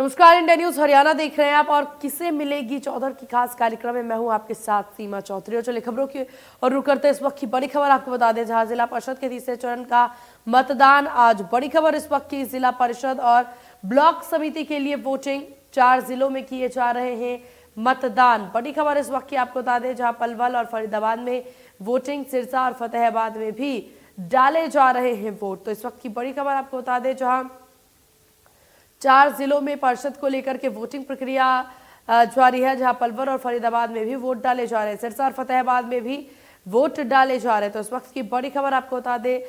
नमस्कार, India news Haryana देख रहे हैं आप और किसे मिलेगी चौधर की खास कार्यक्रम में मैं हूं आपके साथ सीमा चौधरी। और चलिए खबरों की और रुक करते इस वक्त की बड़ी खबर आपको बता दें, जहां जिला परिषद के तीसरे चरण का मतदान आज। बड़ी खबर इस वक्त की, जिला परिषद और ब्लॉक समिति के लिए वोटिंग 4 जिलों में किए जा रहे हैं मतदान। बड़ी खबर इस वक्त की आपको बता दें, जहां पलवल और फरीदाबाद में वोटिंग, सिरसा और फतेहाबाद में भी डाले जा रहे हैं वोट। तो इस वक्त की बड़ी खबर आपको बता दें, जहां 4 जिलों में परिषद को लेकर के वोटिंग प्रक्रिया जारी है, जहां पलवल और फरीदाबाद में भी वोट डाले जा रहे हैं, सिरसा और फतेहाबाद में भी वोट डाले जा रहे हैं। तो इस वक्त की बड़ी खबर आपको बता दें,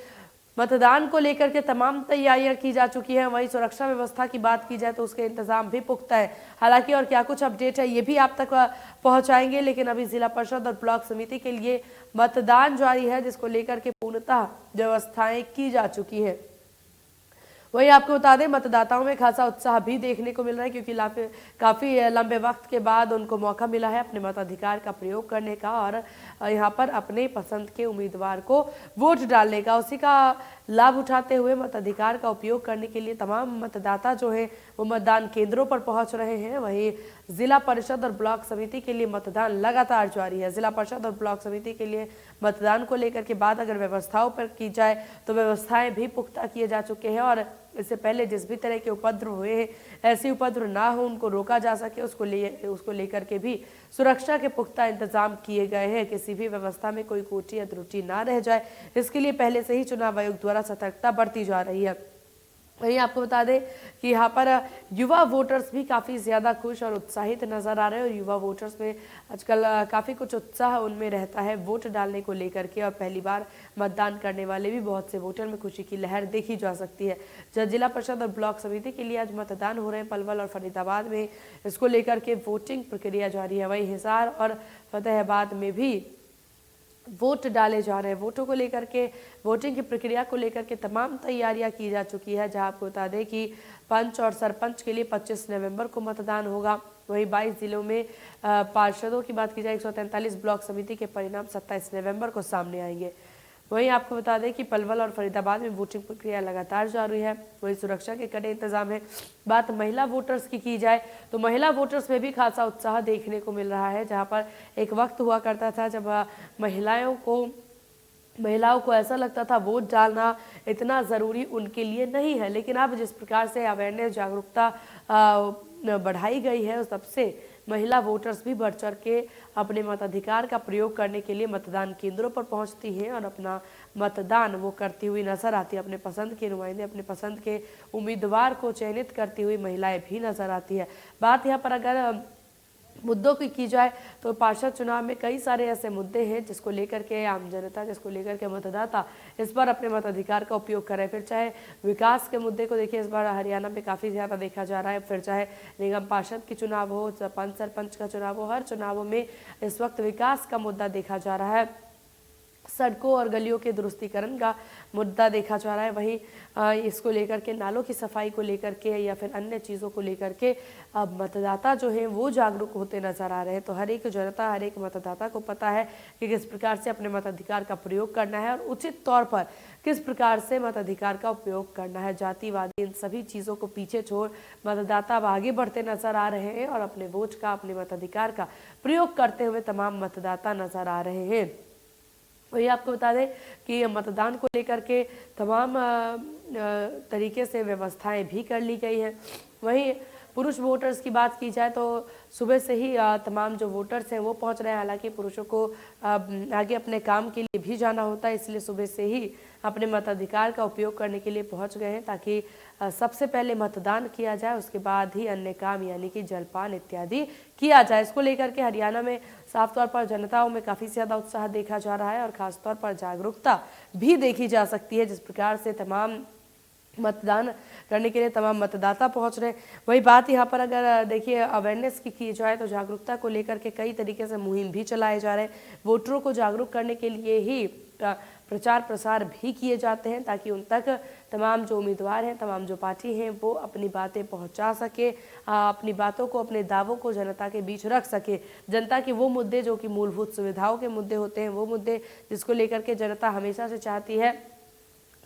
मतदान को लेकर के तमाम तैयारियां की जा चुकी हैं। वहीं सुरक्षा व्यवस्था की बात की जाए तो उसके इंतजाम भी पुख्ता है। हालांकि और क्या कुछ अपडेट है ये भी आप तक पहुंचाएंगे, लेकिन अभी जिला परिषद और ब्लॉक समिति के लिए मतदान जारी है, जिसको लेकर के पूर्णतः व्यवस्थाएं की जा चुकी है। वहीं आपको बता दें, मतदाताओं में खासा उत्साह भी देखने को मिल रहा है, क्योंकि काफ़ी लंबे वक्त के बाद उनको मौका मिला है अपने मताधिकार का प्रयोग करने का और यहां पर अपने पसंद के उम्मीदवार को वोट डालने का। उसी का लाभ उठाते हुए मताधिकार का उपयोग करने के लिए तमाम मतदाता जो है वो मतदान केंद्रों पर पहुंच रहे हैं। वहीं जिला परिषद और ब्लॉक समिति के लिए मतदान लगातार जारी है। जिला परिषद और ब्लॉक समिति के लिए मतदान को लेकर के बात अगर व्यवस्थाओं पर की जाए तो व्यवस्थाएं भी पुख्ता किए जा चुके हैं और इससे पहले जिस भी तरह के उपद्रव हुए हैं, ऐसे उपद्रव ना हो, उनको रोका जा सके, उसको लेकर के भी सुरक्षा के पुख्ता इंतजाम किए गए हैं। किसी भी व्यवस्था में कोई कोटी या त्रुटि ना रह जाए, इसके लिए पहले से ही चुनाव आयोग द्वारा सतर्कता बरती जा रही है। वहीं आपको बता दें कि यहाँ पर युवा वोटर्स भी काफ़ी ज़्यादा खुश और उत्साहित नज़र आ रहे हैं और युवा वोटर्स में आजकल काफ़ी कुछ उत्साह उनमें रहता है वोट डालने को लेकर के। और पहली बार मतदान करने वाले भी बहुत से वोटर में खुशी की लहर देखी जा सकती है। जब जिला परिषद और ब्लॉक समिति के लिए आज मतदान हो रहे हैं पलवल और फरीदाबाद में, इसको लेकर के वोटिंग प्रक्रिया जारी है। वहीं हिसार और फतेहाबाद में भी वोट डाले जा रहे हैं। वोटों को लेकर के, वोटिंग की प्रक्रिया को लेकर के तमाम तैयारियां की जा चुकी है। जहां आपको बता दें कि पंच और सरपंच के लिए 25 नवंबर को मतदान होगा। वहीं 22 जिलों में पार्षदों की बात की जाए 143, ब्लॉक समिति के परिणाम 27 नवंबर को सामने आएंगे। वहीं आपको बता दें कि पलवल और फरीदाबाद में वोटिंग प्रक्रिया लगातार जारी है। वहीं सुरक्षा के कड़े इंतजाम है। बात महिला वोटर्स की जाए तो महिला वोटर्स में भी खासा उत्साह देखने को मिल रहा है। जहां पर एक वक्त हुआ करता था जब महिलाओं को ऐसा लगता था वोट डालना इतना ज़रूरी उनके लिए नहीं है, लेकिन अब जिस प्रकार से अवेयरनेस, जागरूकता बढ़ाई गई है, तब से महिला वोटर्स भी बढ़ चढ़ के अपने मताधिकार का प्रयोग करने के लिए मतदान केंद्रों पर पहुंचती हैं और अपना मतदान वो करती हुई नजर आती है। अपने पसंद के नुमाइंदे, अपने पसंद के उम्मीदवार को चयनित करती हुई महिलाएं भी नजर आती है। बात यहाँ पर अगर मुद्दों की जाए तो पार्षद चुनाव में कई सारे ऐसे मुद्दे हैं जिसको लेकर के आम जनता, जिसको लेकर के मतदाता इस बार अपने मताधिकार का उपयोग कर रहे हैं। फिर चाहे विकास के मुद्दे को देखिए, इस बार हरियाणा में काफ़ी ज़्यादा देखा जा रहा है। फिर चाहे निगम पार्षद की चुनाव हो, पंच सरपंच का चुनाव हो, हर चुनावों में इस वक्त विकास का मुद्दा देखा जा रहा है। सड़कों और गलियों के दुरुस्तीकरण का मुद्दा देखा जा रहा है। वहीं इसको लेकर के, नालों की सफाई को लेकर के या फिर अन्य चीज़ों को लेकर के अब मतदाता जो हैं वो जागरूक होते नजर आ रहे हैं। तो हर एक जनता, हर एक मतदाता को पता है कि किस प्रकार से अपने मताधिकार का प्रयोग करना है और उचित तौर पर किस प्रकार से मताधिकार का उपयोग करना है। जातिवादी इन सभी चीज़ों को पीछे छोड़ मतदाता अब आगे बढ़ते नजर आ रहे हैं और अपने वोट का, अपने मताधिकार का प्रयोग करते हुए तमाम मतदाता नजर आ रहे हैं। वही आपको बता दें कि मतदान को लेकर के तमाम तरीके से व्यवस्थाएं भी कर ली गई हैं। वहीं पुरुष वोटर्स की बात की जाए तो सुबह से ही तमाम जो वोटर्स हैं वो पहुंच रहे हैं। हालांकि पुरुषों को आगे अपने काम के लिए भी जाना होता है, इसलिए सुबह से ही अपने मताधिकार का उपयोग करने के लिए पहुंच गए हैं, ताकि सबसे पहले मतदान किया जाए, उसके बाद ही अन्य काम यानी कि जलपान इत्यादि किया जाए। इसको लेकर के हरियाणा में साफ तौर पर जनताओं में काफ़ी ज़्यादा उत्साह देखा जा रहा है और ख़ासतौर पर जागरूकता भी देखी जा सकती है। जिस प्रकार से तमाम मतदान करने के लिए तमाम मतदाता पहुंच रहे हैं। वही बात यहाँ पर अगर देखिए अवेयरनेस की जाए तो जागरूकता को लेकर के कई तरीके से मुहिम भी चलाए जा रहे हैं। वोटरों को जागरूक करने के लिए ही प्रचार प्रसार भी किए जाते हैं, ताकि उन तक तमाम जो उम्मीदवार हैं, तमाम जो पार्टी हैं वो अपनी बातें पहुंचा सके, अपनी बातों को, अपने दावों को जनता के बीच रख सके। जनता के वो मुद्दे जो कि मूलभूत सुविधाओं के मुद्दे होते हैं, वो मुद्दे जिसको लेकर के जनता हमेशा से चाहती है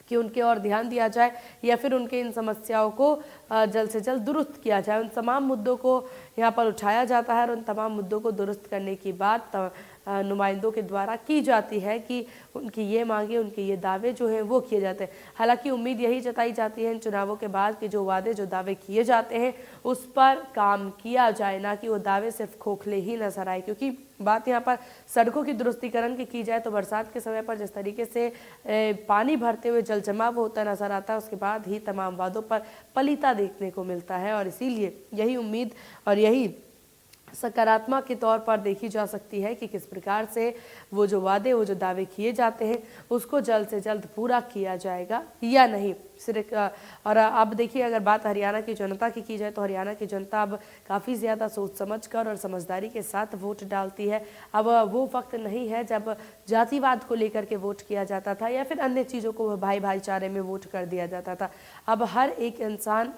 कि उनके और ध्यान दिया जाए या फिर उनके इन समस्याओं को जल्द से जल्द दुरुस्त किया जाए। उन तमाम मुद्दों को यहाँ पर उठाया जाता है और उन तमाम मुद्दों को दुरुस्त करने की बात नुमाइंदों के द्वारा की जाती है कि उनकी ये मांगे, उनके ये दावे जो हैं वो किए जाते हैं। हालांकि उम्मीद यही जताई जाती है इन चुनावों के बाद कि जो वादे, जो दावे किए जाते हैं उस पर काम किया जाए, ना कि वो दावे सिर्फ खोखले ही नजर आए। क्योंकि बात यहाँ पर सड़कों की दुरुस्तीकरण की जाए तो बरसात के समय पर जिस तरीके से पानी भरते हुए जल जमाव होता नजर आता है, उसके बाद ही तमाम वादों पर पलीता देखने को मिलता है। और इसीलिए यही उम्मीद और यही सकारात्मक के तौर पर देखी जा सकती है कि किस प्रकार से वो जो वादे, वो जो दावे किए जाते हैं उसको जल्द से जल्द पूरा किया जाएगा या नहीं। सिर्फ और अब देखिए, अगर बात हरियाणा की जनता की जाए तो हरियाणा की जनता अब काफ़ी ज़्यादा सोच समझकर और समझदारी के साथ वोट डालती है। अब वो वक्त नहीं है जब जातिवाद को लेकर के वोट किया जाता था या फिर अन्य चीज़ों को भाई भाईचारे में वोट कर दिया जाता था। अब हर एक इंसान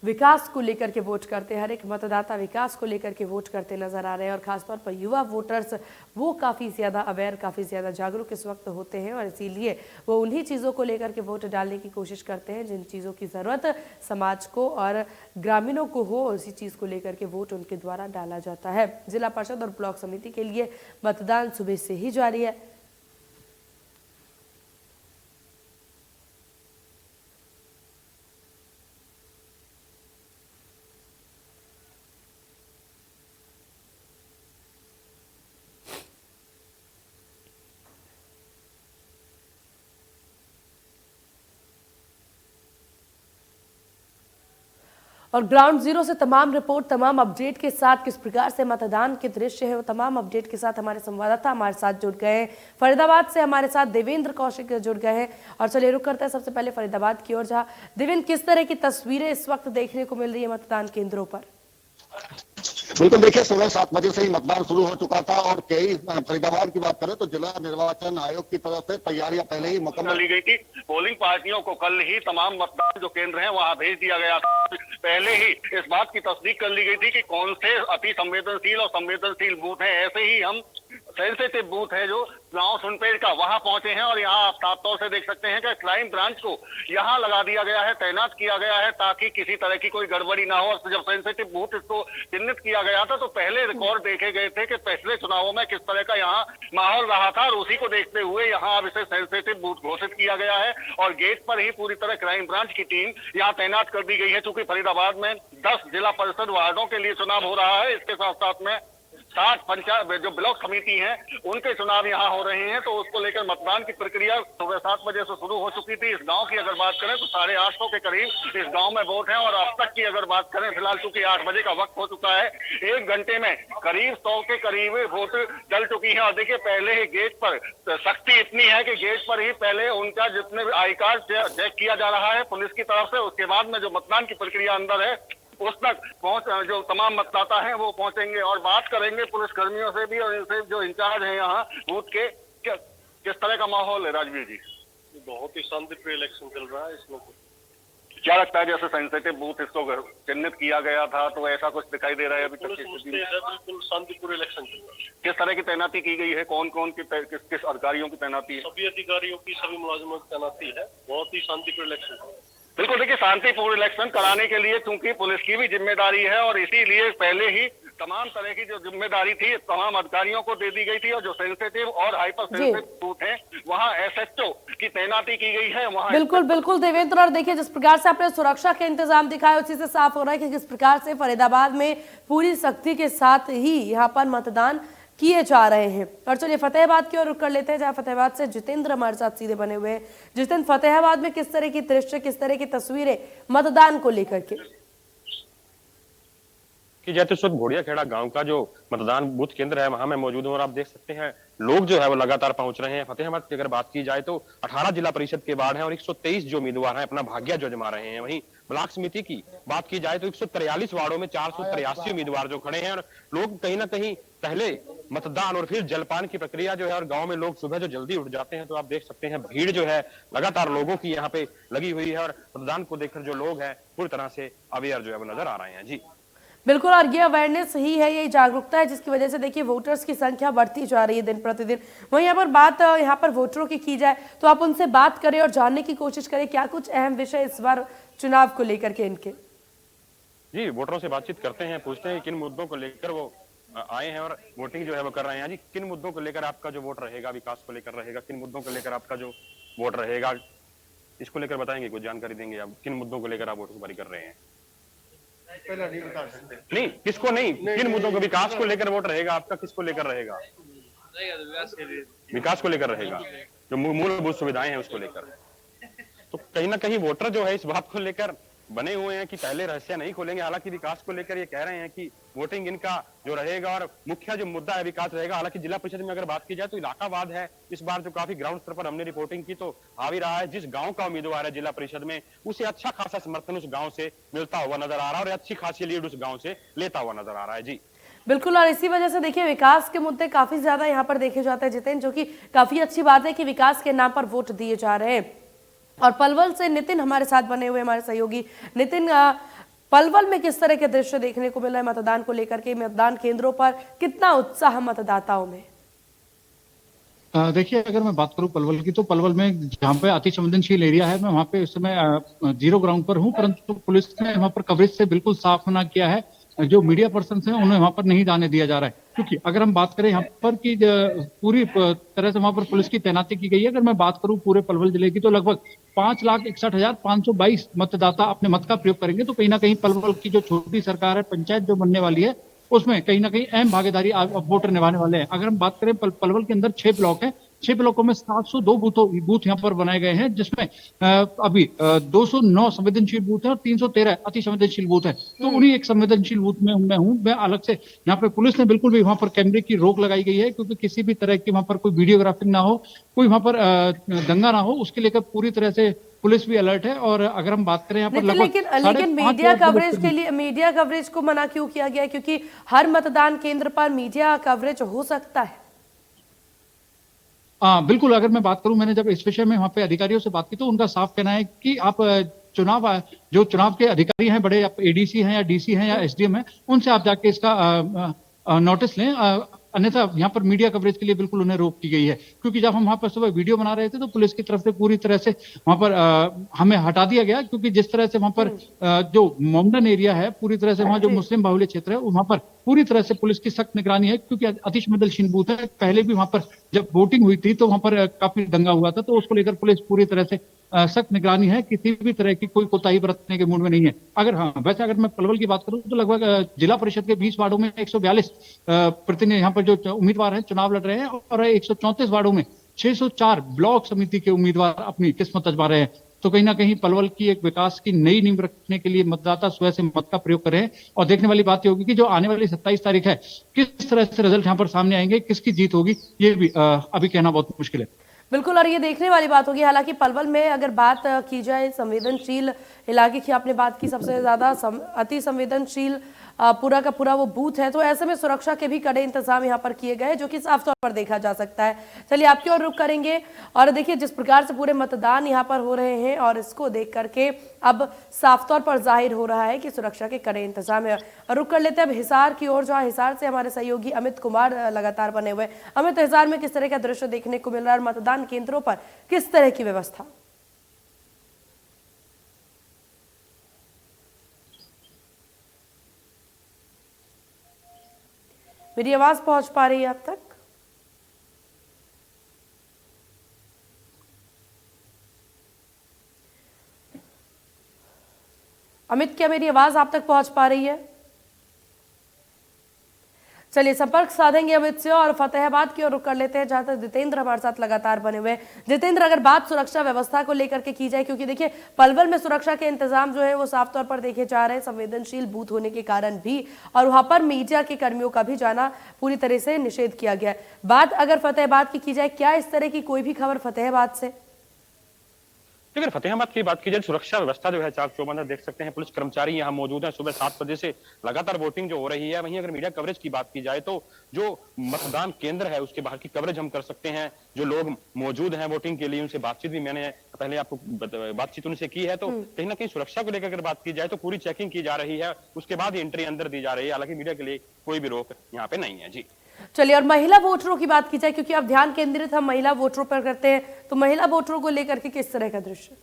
विकास को लेकर के वोट करते हैं, हर एक मतदाता विकास को लेकर के वोट करते नजर आ रहे हैं। और खासतौर पर युवा वोटर्स वो काफ़ी ज़्यादा अवेयर, काफ़ी ज़्यादा जागरूक इस वक्त होते हैं और इसीलिए वो उन्हीं चीज़ों को लेकर के वोट डालने की कोशिश करते हैं जिन चीज़ों की ज़रूरत समाज को और ग्रामीणों को हो, उसी चीज़ को लेकर के वोट उनके द्वारा डाला जाता है। जिला परिषद और ब्लॉक समिति के लिए मतदान सुबह से ही जारी है। और ग्राउंड जीरो से तमाम रिपोर्ट, तमाम अपडेट के साथ किस प्रकार से मतदान के दृश्य है वो तमाम अपडेट के साथ हमारे संवाददाता हमारे साथ जुड़ गए हैं। फरीदाबाद से हमारे साथ देवेंद्र कौशिक जुड़ गए हैं और चलिए रुक करते हैं सबसे पहले फरीदाबाद की ओर, जहां देवेंद्र किस तरह की तस्वीरें इस वक्त देखने को मिल रही है मतदान केंद्रों पर? बिल्कुल, देखिए सुबह 7 बजे से ही मतदान शुरू हो चुका था और कई फरीदाबाद की बात करें तो जिला निर्वाचन आयोग की तरफ से तैयारियां पहले ही मुकम्मल ली गई थी। पोलिंग पार्टियों को कल ही तमाम मतदान जो केंद्र हैं वहां भेज दिया गया था। पहले ही इस बात की तस्दीक कर ली गई थी कि कौन से अति संवेदनशील और संवेदनशील बूथ हैं। ऐसे ही हम सेंसिटिव बूथ है जो गांव सुनपेड़ का, वहां पहुंचे हैं और यहाँ आप साफ तौर से देख सकते हैं कि क्राइम ब्रांच को यहाँ लगा दिया गया है, तैनात किया गया है ताकि किसी तरह की कोई गड़बड़ी ना हो। जब सेंसिटिव बूथ इसको चिन्हित किया गया था तो पहले रिकॉर्ड देखे गए थे कि पिछले चुनावों में किस तरह का यहाँ माहौल रहा था और उसी को देखते हुए यहाँ अब इसे सेंसिटिव बूथ घोषित किया गया है और गेट पर ही पूरी तरह क्राइम ब्रांच की टीम यहाँ तैनात कर दी गई है। चूंकि फरीदाबाद में 10 जिला परिषद वार्डों के लिए चुनाव हो रहा है, इसके साथ साथ में 60 पंचायत जो ब्लॉक समिति हैं उनके चुनाव यहाँ हो रहे हैं, तो उसको लेकर मतदान की प्रक्रिया सुबह 7 बजे से शुरू हो चुकी थी। इस गांव की अगर बात करें तो 850 के करीब इस गांव में वोट हैं और अब तक की अगर बात करें फिलहाल चूंकि 8 बजे का वक्त हो चुका है, 1 घंटे में करीब 100 के करीब वोट डल चुकी है। और देखिए पहले ही गेट पर सख्ती इतनी है कि गेट पर ही पहले उनका जितने भी आई कार्ड चेक किया जा रहा है पुलिस की तरफ से, उसके बाद में जो मतदान की प्रक्रिया अंदर है उस तक जो तमाम मतदाता हैं वो पहुंचेंगे। और बात करेंगे पुलिस कर्मियों से भी और इनसे जो इंचार्ज हैं यहाँ बूथ के, किस तरह का माहौल है राजवीर जी? बहुत ही शांतिप्रिय इलेक्शन चल रहा है इसमें। क्या लगता है जैसे सेंसिटिव बूथ इसको चिन्हित किया गया था तो ऐसा कुछ दिखाई दे रहा है अभी तक? बिल्कुल शांतिपूर्ण इलेक्शन चल रहा है। किस तरह की तैनाती की गई है, कौन कौन की किस अधिकारियों की तैनाती है? सभी अधिकारियों की, सभी मुलाजिमों की तैनाती है। बहुत ही शांतिपूर्ण इलेक्शन चल रहा है। बिल्कुल, देखिए शांतिपूर्ण इलेक्शन कराने के लिए चूंकि पुलिस की भी जिम्मेदारी है और इसीलिए पहले ही तमाम तरह की जो जिम्मेदारी थी तमाम अधिकारियों को दे दी गई थी और जो सेंसिटिव और हाइपर सेंसिटिव बूथ हैं वहां एसएचओ की तैनाती की गई है। वहां बिल्कुल बिल्कुल देवेंद्र, और देखिए जिस प्रकार से आपने सुरक्षा के इंतजाम दिखाए उसी से साफ हो रहा है कि किस प्रकार से फरीदाबाद में पूरी सख्ती के साथ ही यहाँ पर मतदान किए जा रहे हैं। और चलिए फतेहाबाद की ओर रुक कर लेते हैं, जहाँ फतेहाबाद से जितेंद्र हमारे साथ सीधे बने हुए हैं। जितेंद्र, फतेहाबाद में किस तरह की दृश्य, किस तरह की तस्वीरें मतदान को लेकर के की जाए तो इस वक्त घोड़िया खेड़ा गांव का जो मतदान बूथ केंद्र है वहां मैं मौजूद हूं और आप देख सकते हैं लोग जो है वो लगातार पहुंच रहे हैं। फतेहाबाद की अगर बात की जाए तो 18 जिला परिषद के वार्ड हैं और 123 जो उम्मीदवार हैं अपना भाग्य जो जमा रहे हैं। वहीं ब्लॉक समिति की बात की जाए तो 143 वार्डों में 483 उम्मीदवार जो खड़े हैं और लोग कहीं ना कहीं पहले मतदान और फिर जलपान की प्रक्रिया जो है और गांव में लोग सुबह जो जल्दी उठ जाते हैं तो आप देख सकते हैं भीड़ जो है लगातार लोगों की यहाँ पे लगी हुई है और मतदान को देखकर जो लोग हैं पूरी तरह से अवेयर जो है वो नजर आ रहे हैं। जी बिल्कुल, और ये अवेयरनेस ही है, ये जागरूकता है जिसकी वजह से देखिए वोटर्स की संख्या बढ़ती जा रही है दिन प्रतिदिन। वहीं यहाँ पर बात यहाँ पर वोटरों की जाए तो आप उनसे बात करें और जानने की कोशिश करें क्या कुछ अहम विषय इस बार चुनाव को लेकर के इनके? जी, वोटरों से बातचीत करते हैं, पूछते हैं किन मुद्दों को लेकर वो आए हैं और वोटिंग जो है वो कर रहे हैं। जी, किन मुद्दों को लेकर आपका जो वोट रहेगा, विकास को लेकर रहेगा, किन मुद्दों को लेकर आपका जो वोट रहेगा, इसको लेकर बताएंगे, कुछ जानकारी देंगे आप, किन मुद्दों को लेकर आप वोट सुपारी कर रहे हैं? नहीं बता सकते। नहीं, किसको नहीं, किन मुद्दों को, विकास को लेकर वोट रहेगा आपका, किसको लेकर रहेगा? विकास को लेकर रहेगा, जो मूलभूत सुविधाएं हैं उसको लेकर। तो कहीं ना कहीं वोटर जो है इस बात को लेकर बने हुए हैं कि पहले रहस्य नहीं खोलेंगे। हालांकि विकास को लेकर ये कह रहे हैं कि वोटिंग इनका जो रहेगा और मुख्य जो मुद्दा है विकास रहेगा। हालांकि जिला परिषद में अगर बात की जाए तो इलाकावाद है। इस बार जो काफी ग्राउंड स्तर पर हमने रिपोर्टिंग की तो हावी रहा है। जिस गांव का उम्मीदवार है जिला परिषद में, उसे अच्छा खासा समर्थन उस गांव से मिलता हुआ नजर आ रहा है और अच्छी खासी लीड उस गांव से लेता हुआ नजर आ रहा है। जी बिल्कुल, और इसी वजह से देखिए विकास के मुद्दे काफी ज्यादा यहाँ पर देखे जाते हैं जितेंद्र, जो कि काफी अच्छी बात है कि विकास के नाम पर वोट दिए जा रहे हैं। और पलवल से नितिन हमारे साथ बने हुए, हमारे सहयोगी नितिन, पलवल में किस तरह के दृश्य देखने को मिल रहा है मतदान को लेकर के? मतदान केंद्रों पर कितना उत्साह मतदाताओं में? देखिए, अगर मैं बात करूं पलवल की, तो पलवल में जहां पे अति संवेदनशील एरिया है, मैं वहां पे इस समय जीरो ग्राउंड पर हूं, परंतु पुलिस ने वहां पर कवरेज से बिल्कुल साफ मना किया है। जो मीडिया पर्सन हैं उन्हें वहां पर नहीं जाने दिया जा रहा है, क्योंकि अगर हम बात करें यहाँ पर कि पूरी तरह से वहां पर पुलिस की तैनाती की गई है। अगर मैं बात करूं पूरे पलवल जिले की, तो लगभग 5,61,522 मतदाता अपने मत का प्रयोग करेंगे। तो कहीं ना कहीं पलवल की जो छोटी सरकार है, पंचायत जो बनने वाली है, उसमें कहीं ना कहीं अहम भागीदारी वोटर निभाने वाले हैं। अगर हम बात करें पलवल के अंदर 6 ब्लॉक है, 6 ब्लॉकों में 702 बूथ यहाँ पर बनाए गए हैं, जिसमें अभी 209 संवेदनशील बूथ है और 313 अति संवेदनशील बूथ है। तो उन्हीं एक संवेदनशील बूथ में मैं हूँ। मैं अलग से यहाँ पे पुलिस ने बिल्कुल भी वहां पर कैमरे की रोक लगाई गई है, क्योंकि किसी भी तरह की वहां पर कोई वीडियोग्राफिंग ना हो, कोई वहां पर दंगा ना हो, उसके लेकर पूरी तरह से पुलिस भी अलर्ट है। और अगर हम बात करें यहाँ पर लेकिन मीडिया कवरेज के लिए, मीडिया कवरेज को मना क्यों किया गया? क्योंकि हर मतदान केंद्र पर मीडिया कवरेज हो सकता है। बिल्कुल, अगर मैं बात करूं, मैंने जब इस विषय में वहां पे अधिकारियों से बात की तो उनका साफ कहना है कि आप जो चुनाव के अधिकारी हैं, बड़े आप एडीसी हैं या डीसी हैं या एसडीएम हैं, उनसे आप जाके इसका नोटिस लें। अन्यथा यहाँ पर मीडिया कवरेज के लिए बिल्कुल उन्हें रोक की गई है, क्योंकि जब हम वहां पर सुबह वीडियो बना रहे थे तो पुलिस की तरफ से पूरी तरह से वहां पर हमें हटा दिया गया, क्योंकि जिस तरह से वहां पर जो मोमडन एरिया है, पूरी तरह से वहां जो मुस्लिम बाहुल्य क्षेत्र है, वहां पर पूरी तरह से पुलिस की सख्त निगरानी है, क्योंकि अति संवेदनशील बूथ है। पहले भी वहां पर जब वोटिंग हुई थी तो वहां पर काफी दंगा हुआ था, तो उसको लेकर पुलिस पूरी तरह से सख्त निगरानी है, किसी भी तरह की कोई कोताही बरतने के मूड में नहीं है। वैसे अगर मैं पलवल की बात करूं तो लगभग जिला परिषद के 20 वार्डों में 142 प्रतिनिधि यहाँ पर जो उम्मीदवार हैं चुनाव लड़ रहे हैं, और 134 वार्डों में 604 ब्लॉक समिति के उम्मीदवार अपनी किस्मत आजमा रहे हैं। तो कहीं ना कहीं पलवल की एक विकास की नई नींव रखने के लिए मतदाता सुबह से मत का प्रयोग करें। और देखने वाली बात ये होगी कि जो आने वाली 27 तारीख है, किस तरह से रिजल्ट यहाँ पर सामने आएंगे, किसकी जीत होगी, ये भी अभी कहना बहुत मुश्किल है। बिल्कुल, और ये देखने वाली बात होगी। हालांकि पलवल में अगर बात की जाए संवेदनशील इलाके की, आपने बात की, सबसे ज्यादा अति संवेदनशील पूरा का पूरा वो बूथ है, तो ऐसे में सुरक्षा के भी कड़े इंतजाम यहाँ पर किए गए, जो कि साफ तौर पर देखा जा सकता है। चलिए आपकी ओर रुख करेंगे, और देखिए जिस प्रकार से पूरे मतदान यहाँ पर हो रहे हैं, और इसको देख करके अब साफ तौर पर जाहिर हो रहा है कि सुरक्षा के कड़े इंतजाम है। रुख कर लेते हैं अब हिसार की ओर, जहाँ हिसार से हमारे सहयोगी अमित कुमार लगातार बने हुए। अमित, हिसार में किस तरह का दृश्य देखने को मिल रहा है, मतदान केंद्रों पर किस तरह की व्यवस्था? मेरी आवाज पहुंच पा रही है अब तक? अमित, क्या मेरी आवाज आप तक पहुंच पा रही है? चलिए संपर्क साधेंगे अमित से और फतेहाबाद की ओर रुख कर लेते हैं, जहां तक जितेंद्र हमारे साथ लगातार बने हुए हैं। जितेंद्र, अगर बात सुरक्षा व्यवस्था को लेकर के की जाए, क्योंकि देखिए पलवल में सुरक्षा के इंतजाम जो है वो साफ तौर पर देखे जा रहे हैं, संवेदनशील बूथ होने के कारण भी, और वहां पर मीडिया के कर्मियों का भी जाना पूरी तरह से निषेध किया गया है। बात अगर फतेहाबाद की जाए, क्या इस तरह की कोई भी खबर फतेहाबाद से? अगर फतेहाबाद की बात की जाए, सुरक्षा व्यवस्था जो है चाक चौबंद देख सकते हैं। पुलिस कर्मचारी यहाँ मौजूद हैं, सुबह 7 बजे से लगातार वोटिंग जो हो रही है। वहीं अगर मीडिया कवरेज की बात की जाए तो जो मतदान केंद्र है उसके बाहर की कवरेज हम कर सकते हैं। जो लोग मौजूद हैं वोटिंग के लिए, उनसे बातचीत भी मैंने पहले आपको बातचीत उनसे की है। तो कहीं ना कहीं सुरक्षा को लेकर अगर बात की जाए तो पूरी चेकिंग की जा रही है, उसके बाद एंट्री अंदर दी जा रही है। हालांकि मीडिया के लिए कोई भी रोक यहाँ पे नहीं है। जी चलिए, और महिला वोटरों की बात की जाए, क्योंकि अब ध्यान केंद्रित हम महिला वोटरों पर करते हैं, तो महिला वोटरों को लेकर के किस तरह का दृश्य?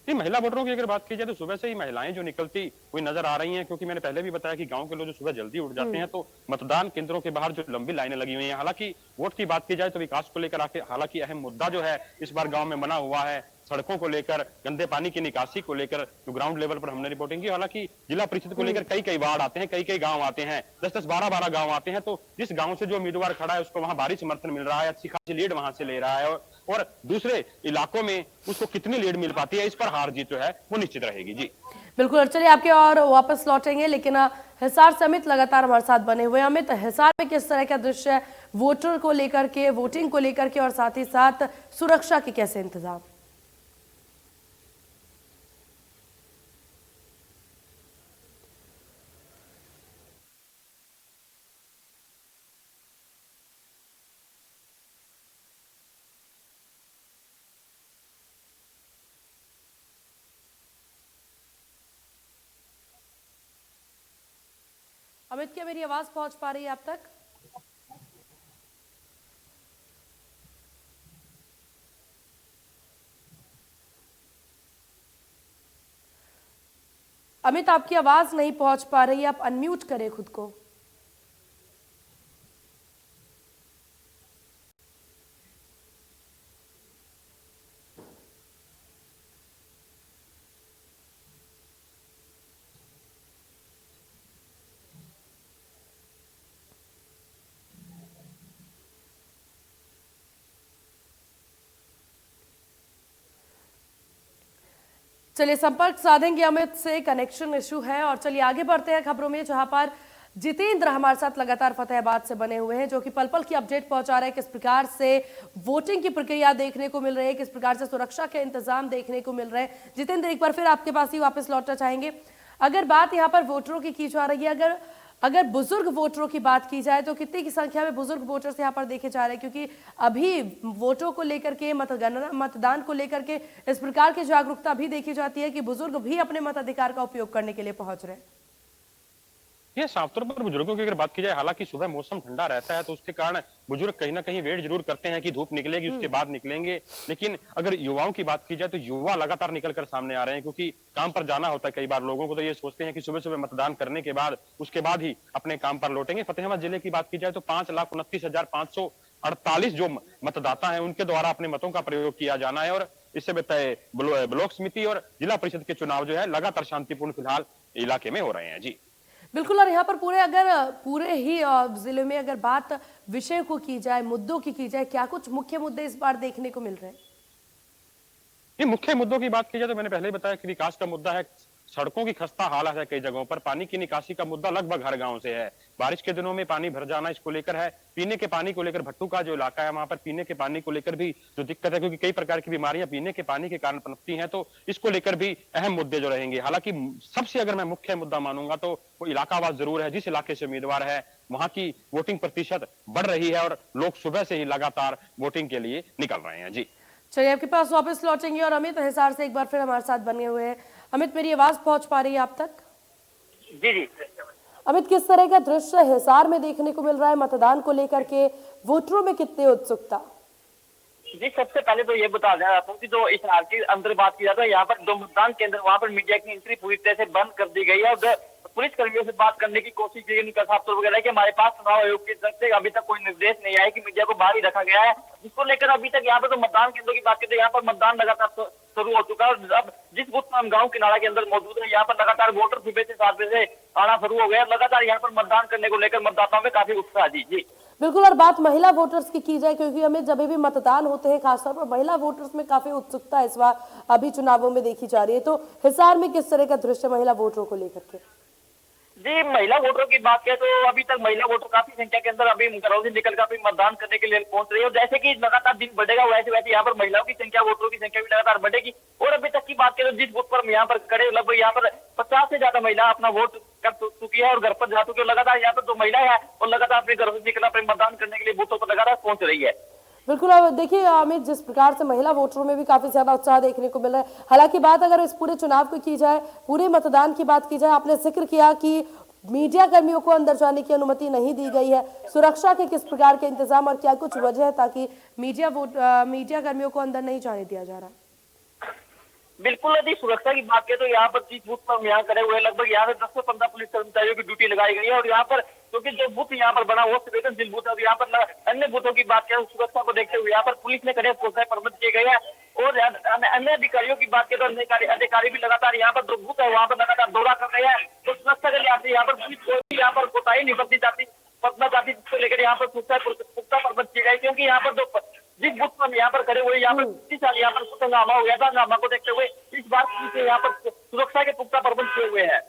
जी, महिला वोटरों की अगर बात की जाए तो सुबह से ही महिलाएं जो निकलती हुई नजर आ रही हैं, क्योंकि मैंने पहले भी बताया कि गांव के लोग जो सुबह जल्दी उठ जाते हैं तो मतदान केंद्रों के बाहर जो लंबी लाइनें लगी हुई हैं। हालांकि वोट की बात की जाए तो विकास को लेकर आके हालांकि अहम मुद्दा जो है इस बार गांव में बना हुआ है, सड़कों को लेकर, गंदे पानी की निकासी को लेकर जो ग्राउंड लेवल पर हमने रिपोर्टिंग की। हालांकि जिला परिषद को लेकर कई कई वार्ड आते हैं, कई कई गांव आते हैं, 10-10, 12-12 गांव आते हैं, तो जिस गांव से जो उम्मीदवार खड़ा है उसको वहां भारी समर्थन मिल रहा है, अच्छी खासी लीड वहां से ले रहा है, और दूसरे इलाकों में उसको कितनी लीड मिल पाती है, इस पर हार जीत जो है वो निश्चित रहेगी। जी बिल्कुल, चलिए आपके और वापस लौटेंगे, लेकिन हिसार समित लगातार हमारे साथ बने हुए हैं। अमित, हिसार में किस तरह का दृश्य है वोटर को लेकर के, वोटिंग को लेकर के, और साथ ही साथ सुरक्षा के कैसे इंतजाम? अमित, क्या मेरी आवाज पहुंच पा रही है आप तक? अमित, आपकी आवाज नहीं पहुंच पा रही है, आप अनम्यूट करें खुद को। चलिए संपर्क साधेंगे अमित से, कनेक्शन इशू है। और चलिए आगे बढ़ते हैं खबरों में, जहां पर जितेंद्र हमारे साथ लगातार फतेहाबाद से बने हुए हैं, जो कि पल पल की अपडेट पहुंचा रहे हैं, किस प्रकार से वोटिंग की प्रक्रिया देखने को मिल रही है, किस प्रकार से सुरक्षा के इंतजाम देखने को मिल रहे हैं। जितेंद्र, एक बार फिर आपके पास ही वापस लौटना चाहेंगे। अगर बात यहाँ पर वोटरों की जा रही है, अगर बुजुर्ग वोटरों की बात की जाए तो कितनी की संख्या में बुजुर्ग वोटर्स यहाँ पर देखे जा रहे हैं? क्योंकि अभी वोटों को लेकर के, मतगणना, मतदान को लेकर के इस प्रकार की जागरूकता भी देखी जाती है कि बुजुर्ग भी अपने मताधिकार का उपयोग करने के लिए पहुंच रहे हैं। ये साफ तौर पर बुजुर्गों की अगर बात की जाए, हालांकि सुबह मौसम ठंडा रहता है तो उसके कारण बुजुर्ग कहीं ना कहीं वेट जरूर करते हैं कि धूप निकलेगी उसके बाद निकलेंगे। लेकिन अगर युवाओं की बात की जाए तो युवा लगातार निकल कर सामने आ रहे हैं, क्योंकि काम पर जाना होता है कई बार लोगों को, तो ये सोचते हैं कि सुबह सुबह मतदान करने के बाद उसके बाद ही अपने काम पर लौटेंगे। फतेहाबाद जिले की बात की जाए तो 5,29,548 जो मतदाता है उनके द्वारा अपने मतों का प्रयोग किया जाना है, और इससे तय ब्लॉक समिति और जिला परिषद के चुनाव जो है लगातार शांतिपूर्ण फिलहाल इलाके में हो रहे हैं। जी बिल्कुल, और यहाँ पर पूरे ही जिले में अगर बात विषय को की जाए, मुद्दों की जाए, क्या कुछ मुख्य मुद्दे इस बार देखने को मिल रहे हैं? ये मुख्य मुद्दों की बात की जाए तो मैंने पहले ही बताया कि विकास का मुद्दा है, सड़कों की खस्ता हालत है कई जगहों पर, पानी की निकासी का मुद्दा लगभग हर गांव से है, बारिश के दिनों में पानी भर जाना इसको लेकर है, पीने के पानी को लेकर भट्टू का जो इलाका है वहां पर पीने के पानी को लेकर भी जो दिक्कत है, क्योंकि कई प्रकार की बीमारियां पीने के पानी के कारण पनपती हैं, तो इसको लेकर भी अहम मुद्दे जो रहेंगे। हालांकि सबसे अगर मैं मुख्य मुद्दा मानूंगा तो वो इलाकावार जरूर है, जिस इलाके से उम्मीदवार है वहां की वोटिंग प्रतिशत बढ़ रही है और लोग सुबह से ही लगातार वोटिंग के लिए निकल रहे हैं। जी चलिए आपके पास वापस लौटेंगे, और अमित हिसार से एक बार फिर हमारे साथ बने हुए हैं। अमित, मेरी आवाज पहुंच पा रही है आप तक? जी जी। अमित, किस तरह का दृश्य हिसार में देखने को मिल रहा है मतदान को लेकर के? वोटरों में कितनी उत्सुकता? जी, सबसे पहले तो ये बता दें आपको कि जो इस हाल के अंदर बात की जाता है, यहाँ पर जो मतदान केंद्र वहाँ पर मीडिया की एंट्री पूरी तरह से बंद कर दी गई है, और पुलिस कर्मियों से बात करने की कोशिश की गई। साफ तौर पर कि हमारे पास चुनाव आयोग की तरफ से अभी तक कोई निर्देश नहीं आया कि मीडिया को बाहर ही रखा गया है, जिसको लेकर अभी तक यहाँ पर तो मतदान केंद्रों की बात करते हैं, यहाँ पर मतदान लगातार शुरू हो चुका है। और अब जिस बूथ पर हम गाँव किनारा के अंदर मौजूद है, यहाँ पर लगातार वोटर सुबह से 7 बजे से आना शुरू हो गया, लगातार यहाँ पर मतदान करने को लेकर मतदाताओं में काफी उत्साह। जी बिल्कुल, और बात महिला वोटर्स की जाए, क्योंकि हमें जब भी मतदान होते हैं खासतौर पर महिला वोटर्स में काफी उत्सुकता इस बार अभी चुनावों में देखी जा रही है, तो हिसार में किस तरह का दृश्य महिला वोटरों को लेकर के? जी, महिला वोटरों की बात करें तो अभी तक महिला वोटर काफी संख्या के अंदर अभी घरों से निकलकर अभी मतदान करने के लिए पहुंच रही है, और जैसे कि लगातार दिन बढ़ेगा वैसे वैसे यहाँ पर महिलाओं की संख्या, वोटरों की संख्या भी लगातार बढ़ेगी। और अभी तक की बात करें तो जिस बूथ पर हम यहाँ पर खड़े, लगभग यहाँ पर 50 से ज्यादा महिला अपना वोट कर चुकी है और घर पर जा चुकी है। लगातार यहाँ पर जो महिला है और लगातार अपने घरों से निकल अपने मतदान करने के लिए बूथों पर लगातार पहुंच रही है। बिल्कुल, अब देखिए अमित, जिस प्रकार से महिला वोटरों में भी काफी ज्यादा उत्साह देखने को मिल रहा है। हालांकि बात अगर इस पूरे चुनाव को की जाए, पूरे मतदान की बात की जाए, आपने जिक्र किया कि मीडिया कर्मियों को अंदर जाने की अनुमति नहीं दी गई है, सुरक्षा के किस प्रकार के इंतजाम और क्या कुछ वजह है ताकि मीडिया कर्मियों को अंदर नहीं जाने दिया जा रहा? बिल्कुल यदि सुरक्षा की बात करें तो यहाँ पर जिस बूथ पर हम यहाँ खड़े हुए लगभग यहाँ से 10 से 15 पुलिस कर्मचारियों की ड्यूटी लगाई गई है और यहाँ पर क्योंकि जो बूथ यहाँ पर बना वो संवेदनशील बूथ है और यहाँ पर अन्य बूथों की बात करें सुरक्षा को देखते हुए यहाँ पर पुलिस ने कड़े सुरक्षा प्रबंध किए गए हैं और अन्य अधिकारियों की बात करें तो अन्य अधिकारी भी लगातार यहाँ पर जो बूथ है वहाँ पर लगातार दौरा कर रहे हैं तो सुरक्षा के लिहाज से यहाँ पर पुलिस कोई भी यहाँ पर कोताही नहीं बरतना चाहती जिसको लेकर यहाँ पर पुख्ता प्रबंध किए गए क्योंकि यहाँ पर जो जिस बूथ पर हम यहाँ पर खड़े हुए यहाँ पर 25 साल यहाँ पर कुछ हंगामा हो गया था हंगामा को देखते हुए इस बार पुलिस ने यहाँ पर सुरक्षा के पुख्ता प्रबंध किए हुए हैं।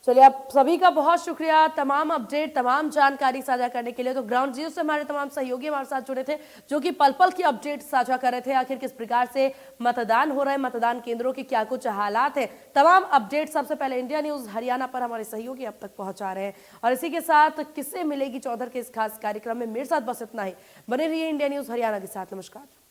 चलिए, आप सभी का बहुत शुक्रिया तमाम अपडेट, तमाम जानकारी साझा करने के लिए। तो ग्राउंड जीरो से हमारे तमाम सहयोगी हमारे साथ जुड़े थे जो कि पल पल की अपडेट साझा कर रहे थे, आखिर किस प्रकार से मतदान हो रहा है, मतदान केंद्रों के क्या कुछ हालात है। तमाम अपडेट सबसे पहले इंडिया न्यूज हरियाणा पर हमारे सहयोगी अब तक पहुंचा रहे हैं। और इसी के साथ किससे मिलेगी चौधर के इस खास कार्यक्रम में मेरे साथ बस इतना ही। बने रहिए इंडिया न्यूज हरियाणा के साथ। नमस्कार।